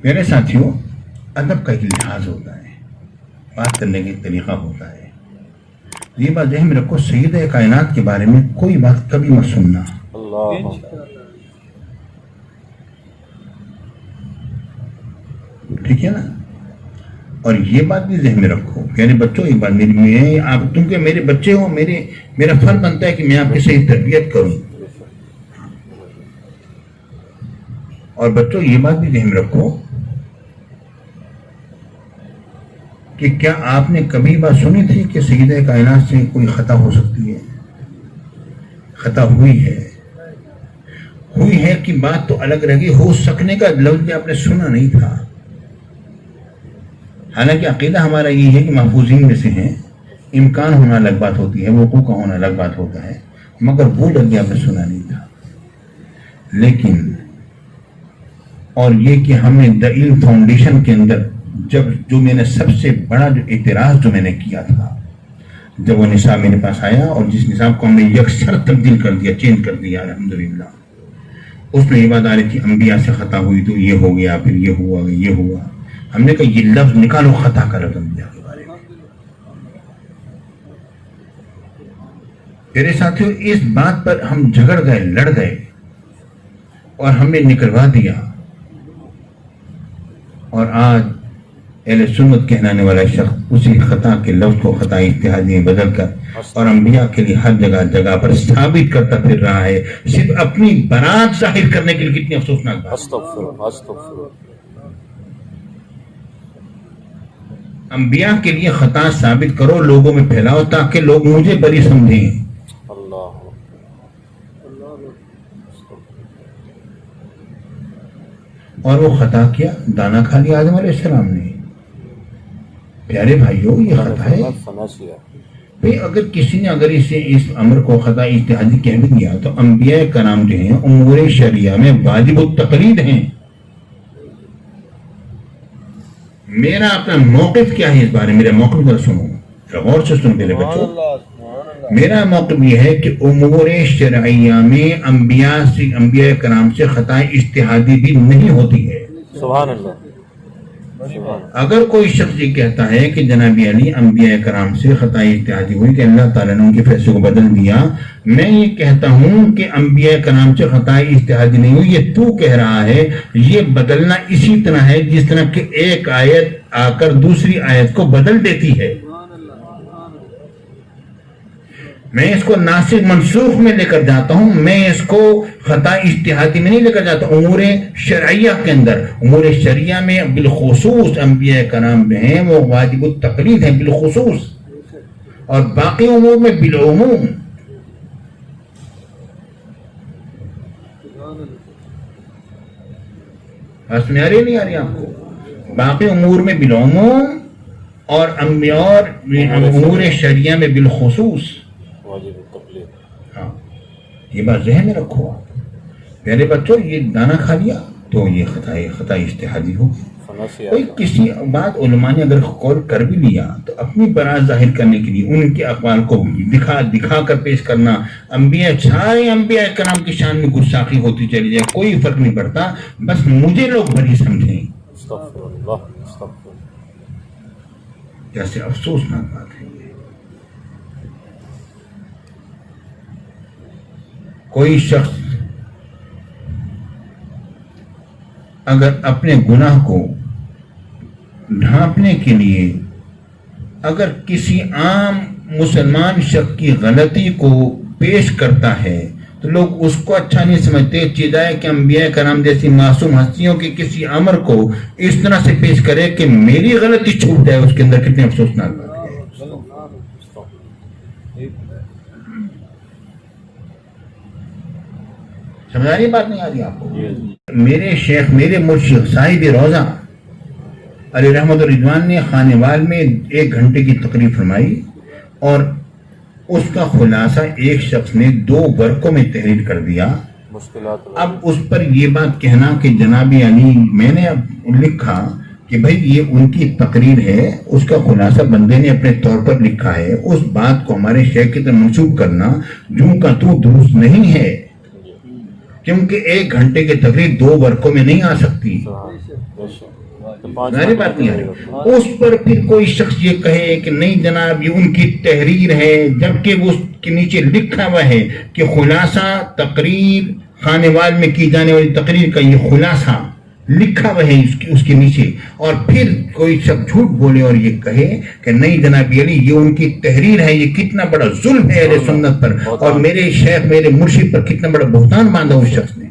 میرے ساتھیوں، ادب کا ایک لحاظ ہوتا ہے، بات کرنے کا ایک طریقہ ہوتا ہے. یہ بات ذہن میں رکھو، سید کائنات کے بارے میں کوئی بات کبھی مت سننا. ٹھیک ہے نا؟ اور یہ بات بھی ذہن میں رکھو، یعنی بچوں ایک بات میری آپ تم کے میرے بچے ہو، میرا فرض بنتا ہے کہ میں آپ کی صحیح تربیت کروں. اور بچوں یہ بات بھی ذہن میں رکھو کہ کیا آپ نے کبھی بات سنی تھی کہ سید کائنات سے کوئی خطا ہو سکتی ہے؟ خطا ہوئی ہے کہ بات تو الگ رہ گئی، ہو سکنے کا لفظ بھی آپ نے سنا نہیں تھا. حالانکہ عقیدہ ہمارا یہ ہے کہ محفوظین میں سے ہیں، امکان ہونا الگ بات ہوتی ہے، وقوع کا ہونا الگ بات ہوتا ہے، مگر وہ لفظ آپ نے سنا نہیں تھا. لیکن اور یہ کہ ہم نے دا علم فاؤنڈیشن کے اندر جو میں نے سب سے بڑا جو اعتراض جو میں نے کیا تھا، جب وہ نصاب میرے پاس آیا اور جس نصاب کو ہم نے یکسر تبدیل کر دیا، چینج کر دیا الحمدللہ، اس میں یہ بات آ رہی تھی انبیاء سے خطا ہوئی تو یہ ہو گیا، پھر یہ ہوا. ہم نے کہا یہ لفظ نکالو، خطا کا لفظ انبیاء کے بارے میں. میرے ساتھیوں، اس بات پر ہم جھگڑ گئے، لڑ گئے اور ہم نے نکلوا دیا. اور آج اہل سنت کہلانے والا شخص اسی خطا کے لفظ کو خطا اجتہادی میں بدل کر اور انبیاء کے لیے ہر جگہ پر ثابت کرتا پھر رہا ہے، صرف اپنی برات ظاہر کرنے کے لیے. کتنی افسوسناک بات. انبیاء کے لیے خطا ثابت کرو، لوگوں میں پھیلاؤ تاکہ لوگ مجھے بری سمجھیں. اور وہ خطا کیا، دانا کھا لیا آدم علیہ السلام نے. پیارے بھائیو، یہ خطا ہے. بھئی اگر کسی نے اسے اس امر کو خطا اجتہادی کہہ بھی دیا تو انبیاء کرام جو ہیں امور شریعہ میں واجب التقلید ہیں. میرا اپنا موقف کیا ہے اس بارے میں؟ میرا موقف ذرا سنو، غور سے سنو میرے بچوں. میرا موقف یہ ہے کہ امور شرعیہ میں انبیاء کرام سے خطا اجتہادی بھی نہیں ہوتی ہے. سبحان اللہ. اگر کوئی شخص یہ کہتا ہے کہ جناب علی انبیاء کرام سے خطا اجتہادی ہوئی کہ اللہ تعالیٰ نے ان کے فیصلے کو بدل دیا، میں یہ کہتا ہوں کہ انبیاء کرام سے خطا اجتہادی نہیں ہوئی. یہ تو کہہ رہا ہے، یہ بدلنا اسی طرح ہے جس طرح کہ ایک آیت آ کر دوسری آیت کو بدل دیتی ہے. میں اس کو ناسخ منسوخ میں لے کر جاتا ہوں، میں اس کو خطا اجتہادی میں نہیں لے کر جاتا. امور شرعیہ کے اندر، امور شرعیہ میں بالخصوص انبیاء کرام میں ہیں وہ واجب التقلید ہیں بالخصوص، اور باقی امور میں بالعموم. بس میں آ رہی نہیں آ رہی آپ کو؟ باقی امور میں بالعموم اور امور شرعیہ میں بالخصوص. ہاں، یہ بات ذہن میں رکھو. آپ پیارے بچوں، یہ دانا کھا لیا تو یہ خطا اجتہادی ہوگی. کوئی کسی بات علماء نے اگر قول کر بھی لیا تو اپنی برات ظاہر کرنے کے لیے ان کے اقوال کو دکھا کر پیش کرنا. سارے انبیاء کرام کی شان میں گستاخی ہوتی چلی جائے، کوئی فرق نہیں پڑتا، بس مجھے لوگ بری سمجھیں. جیسے افسوسناک بات ہے. کوئی شخص اگر اپنے گناہ کو ڈھانپنے کے لیے اگر کسی عام مسلمان شخص کی غلطی کو پیش کرتا ہے تو لوگ اس کو اچھا نہیں سمجھتے، چیزائے کہ انبیاء کرام جیسی معصوم ہستیوں کے کسی امر کو اس طرح سے پیش کرے کہ میری غلطی چھوٹ جائے. اس کے اندر کتنے افسوسناک بات ہے. سمجھ آ رہی بات نہیں آ رہی آپ کو؟ میرے شیخ، میرے مرشد صاحب روضہ علی رحمت الرضوان نے خانے وال میں 1 گھنٹے کی تقریر فرمائی اور اس کا خلاصہ ایک شخص نے 2 ورقوں میں تحریر کر دیا. اب اس پر یہ بات کہنا کہ جناب علی، میں نے اب لکھا کہ بھئی یہ ان کی تقریر ہے، اس کا خلاصہ بندے نے اپنے طور پر لکھا ہے، اس بات کو ہمارے شیخ کی طرف منسوب کرنا جوں کا تو درست نہیں ہے. کیونکہ 1 گھنٹے کی تقریر 2 ورقوں میں نہیں آ سکتی، ظاہر بات نہیں ہے. اس پر پھر کوئی شخص یہ کہے کہ نہیں جناب یہ ان کی تحریر ہے، جبکہ وہ اس کے نیچے لکھا ہوا ہے کہ خلاصہ تقریر خانے وال میں کی جانے والی تقریر کا یہ خلاصہ لکھا ہوا ہے اس کے نیچے، اور پھر کوئی شخص جھوٹ بولے اور یہ کہے کہ نہیں جناب علی یہ ان کی تحریر ہے. یہ کتنا بڑا ظلم ہے اہل سنت پر، اور میرے شیخ میرے مرشد پر کتنا بڑا بہتان باندھا اس شخص نے.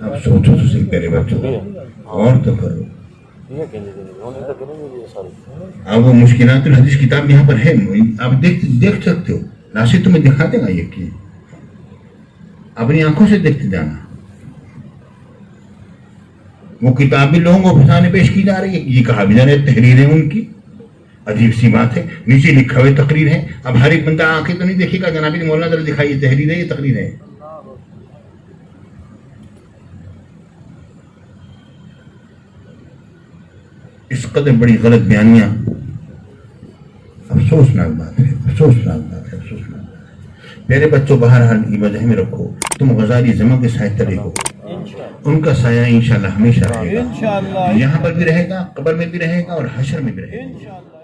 اب سوچو تو صحیح میرے بچوں، اور تو کرو. اب وہ مشکلات الحدیث کتاب یہاں پر ہے، آپ دیکھ سکتے ہو. ناصر تمہیں دکھا دے گا، یہ کہ اپنی آنکھوں سے دیکھتے جانا. وہ کتاب بھی لوگوں کو سامنے پیش کی جا رہی ہے، یہ کہا بھی جا رہا ہے تحریریں ان کی. عجیب سی بات ہے، نیچے لکھا ہوئے تقریر ہے. اب ہر ایک بندہ آنکھیں تو نہیں دیکھے گا جناب مولانا ذرا دکھائیے تحریر ہے یہ تقریر ہے. اس قدر بڑی غلط بیانیاں، افسوسناک بات ہے، افسوسناک بات ہے، افسوسناک بات ہے. میرے بچوں بہرحال یہ وجہ میں رکھو، تم غزالی زماں کے سائے تلے ہو، ان کا سایہ انشاءاللہ ہمیشہ رہے گا. یہاں پر بھی رہے گا، قبر میں بھی رہے گا، اور حشر میں بھی رہے گا.